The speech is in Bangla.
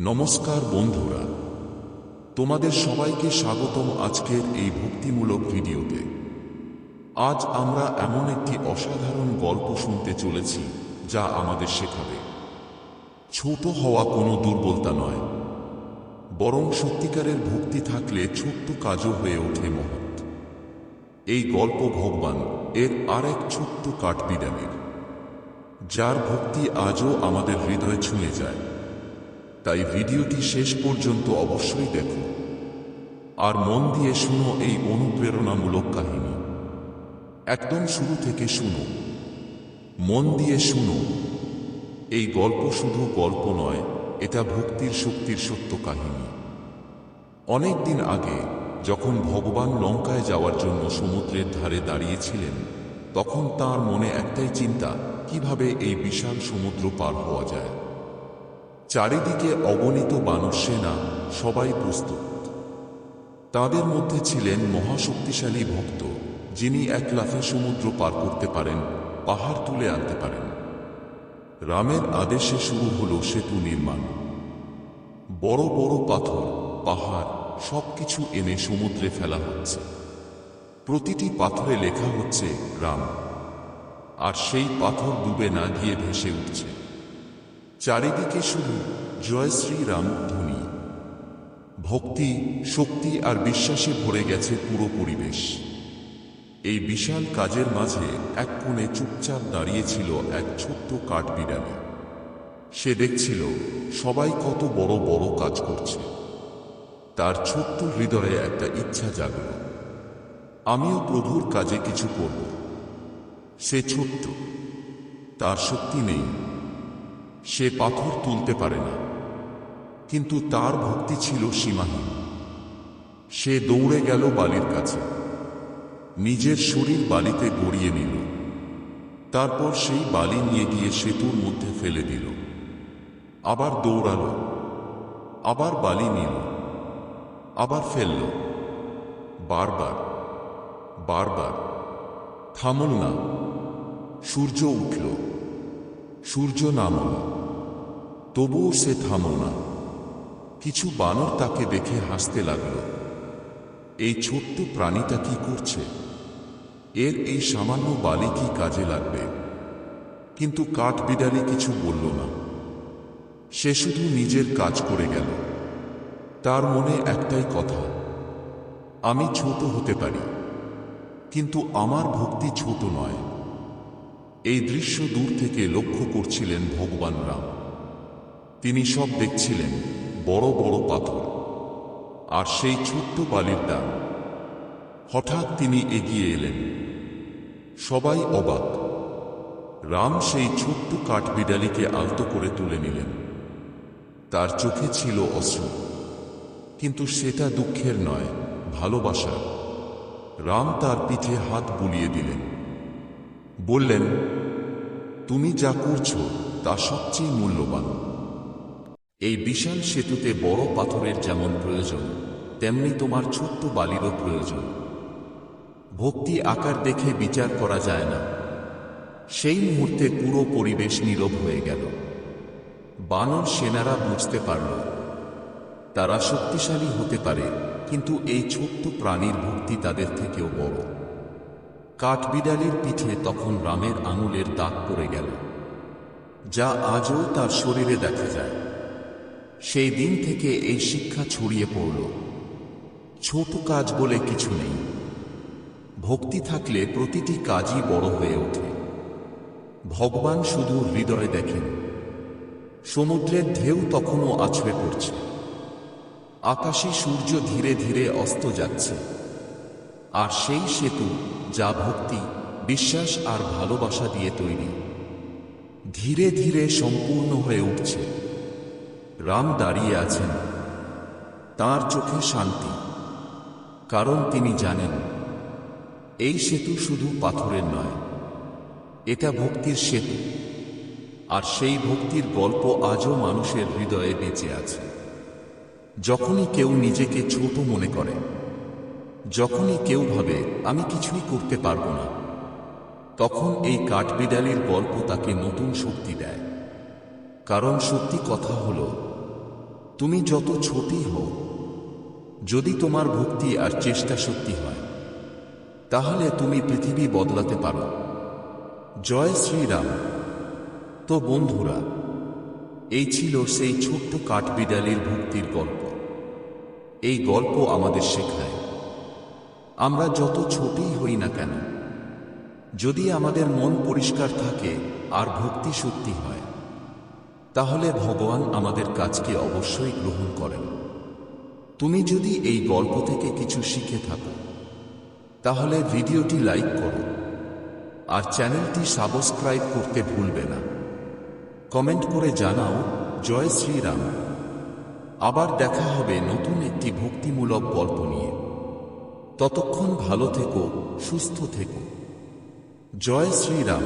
নমস্কার বন্ধুরা, তোমাদের সবাইকে স্বাগতম আজকের এই ভক্তিমূলক ভিডিওতে। আজ আমরা এমন একটি অসাধারণ গল্প শুনতে চলেছি যা আমাদের শেখাবে ছোট হওয়া কোনো দুর্বলতা নয়, বরং সত্যিকারের ভক্তি থাকলে ছোট্ট কাজও হয়ে ওঠে মহৎ। এই গল্প ভগবান এর আরেক ছোট্ট কাঠবিড়ালির, যার ভক্তি আজও আমাদের হৃদয়ে ছুঁয়ে যায়। তাই ভিডিওটি শেষ পর্যন্ত অবশ্যই দেখো আর মন দিয়ে শুনো এই অনুপ্রেরণামূলক কাহিনী। একদম শুরু থেকে শুনো, মন দিয়ে শুনো। এই গল্প শুধু গল্প নয়, এটা ভক্তির শক্তির সত্য কাহিনী। অনেক দিন আগে যখন ভগবান লঙ্কায় যাওয়ার জন্য সমুদ্রের ধারে দাঁড়িয়েছিলেন, তখন তার মনে একটাই চিন্তা, কিভাবে এই বিশাল সমুদ্র পার হওয়া যায়। চারিদিকে অগণিত বানর সেনা, সবাই প্রস্তুত। তাদের মধ্যে ছিলেন মহাশক্তিশালী ভক্ত, যিনি এক লাফে সমুদ্র পার করতে পারেন, পাহাড় তুলে আনতে পারেন। রামের আদেশে শুরু হলো সেতু নির্মাণ। বড় বড় পাথর, পাহাড় সবকিছু এনে সমুদ্রে ফেলা হচ্ছে। প্রতিটি পাথরে লেখা হচ্ছে রাম, আর সেই পাথর ডুবে না গিয়ে ভেসে উঠছে। চারিদিকে শুধু জয় শ্রীরাম ধ্বনি। ভক্তি, শক্তি আর বিশ্বাসে ভরে গেছে পুরো পরিবেশ। এই বিশাল কাজের মাঝে এক কোণে চুপচাপ দাঁড়িয়েছিল এক ছোট্ট কাঠবিড়ালি। সে দেখছিল সবাই কত বড় বড় কাজ করছে। তার ছোট্ট হৃদয়ে একটা ইচ্ছা জাগল, আমিও প্রভুর কাজে কিছু করব। সে ছোট্ট, তার শক্তি নেই, সে পাথর তুলতে পারে না, কিন্তু তার ভক্তি ছিল সীমাহীন। সে দৌড়ে গেল বালির কাছে, নিজের শরীর বালিতে গড়িয়ে নিল। তারপর সেই বালি নিয়ে গিয়ে সেতুর মধ্যে ফেলে দিল। আবার দৌড়ালো, আবার বালি নিল, আবার ফেলল। বারবার বারবার। থামল না। সূর্য উঠল, সূর্য নামল, তবুও সে থামল না। কিছু বানর তাকে দেখে হাসতে লাগল। এই ছোট্ট প্রাণীটা কি করছে? এর এই সামান্য বালি কি কাজে লাগবে? কিন্তু কাঠবিড়ালি কিছু বলল না। সে শুধু নিজের কাজ করে গেল। তার মনে একটাই কথা, আমি ছোট হতে পারি, কিন্তু আমার ভক্তি ছোট নয়। এই দৃশ্য দূর থেকে লক্ষ্য করছিলেন ভগবান রাম। তিনি সব দেখছিলেন, বড় বড় পাথর আর সেই ছোট্ট বালির দাগ। হঠাৎ তিনি এগিয়ে এলেন। সবাই অবাক। রাম সেই ছোট্ট কাঠবিড়ালিকে আলতো করে তুলে নিলেন। তার চোখে ছিল অশ্রু, কিন্তু সেটা দুঃখের নয়, ভালোবাসার। রাম তার পিঠে হাত বুলিয়ে দিলেন, বললেন, তুমি যা করছো তা সবচেয়ে মূল্যবান। এই বিশাল সেতুতে বড় পাথরের যেমন প্রয়োজন, তেমনি তোমার ছোট্ট বালিরও প্রয়োজন। ভক্তি আকার দেখে বিচার করা যায় না। সেই মুহূর্তে পুরো পরিবেশ নীরব হয়ে গেল। বানর সেনারা বুঝতে পারল, তারা শক্তিশালী হতে পারে, কিন্তু এই ছোট্ট প্রাণীর ভক্তি তাদের থেকেও বড়। কাঠবিড়ালির পিঠে তখন রামের আঙুলের দাগ পড়ে গেল, যা আজও তার শরীরে দেখা যায়। সেই দিন থেকে এই শিক্ষা ছড়িয়ে পড়ল, ছোট কাজ বলে কিছু নেই। ভক্তি থাকলে প্রতিটি কাজই বড় হয়ে ওঠে। ভগবান শুধু হৃদয়ে দেখেন। সমুদ্রের ঢেউ তখনও আছড়ে পড়ছে। আকাশে সূর্য ধীরে ধীরে অস্ত যাচ্ছে। আর সেই সেতু, যা ভক্তি, বিশ্বাস আর ভালোবাসা দিয়ে তৈরি, ধীরে ধীরে সম্পূর্ণ হয়ে উঠছে। রাম দাঁড়িয়ে আছেন, তাঁর চোখে শান্তি, কারণ তিনি জানেন এই সেতু শুধু পাথরের নয়, এটা ভক্তির সেতু। আর সেই ভক্তির গল্প আজও মানুষের হৃদয়ে বেঁচে আছে। যখনই কেউ নিজেকে ছোট মনে করে, যখনই কেউ ভাবে আমি কিছুই করতে পারবো না, তখন এই কাঠবিড়ালির গল্প তাকে নতুন শক্তি দেয়। কারণ সত্যি কথা হলো, তুমি যত ছোটই হও, যদি তোমার ভক্তি আর চেষ্টা সত্যি হয়, তাহলে তুমি পৃথিবী বদলাতে পারো। জয় শ্রীরাম। তো বন্ধুরা, এই ছিল সেই ছোট্ট কাঠবিড়ালির ভক্তির গল্প। এই গল্প আমাদের শেখায়, আমরা যত ছোটই হই না কেন, যদি আমাদের মন পরিষ্কার থাকে আর ভক্তি সত্যি হয়, তাহলে ভগবান আমাদের কাজকে অবশ্যই গ্রহণ করেন। তুমি যদি এই গল্প থেকে কিছু শিখে থাকো, তাহলে ভিডিওটি লাইক করো আর চ্যানেলটি সাবস্ক্রাইব করতে ভুলবে না। কমেন্ট করে জানাও জয় শ্রীরাম। আবার দেখা হবে নতুন একটি ভক্তিমূলক গল্প নিয়ে। ততক্ষণ ভালো থেকো, সুস্থ থেকো। জয় শ্রীরাম।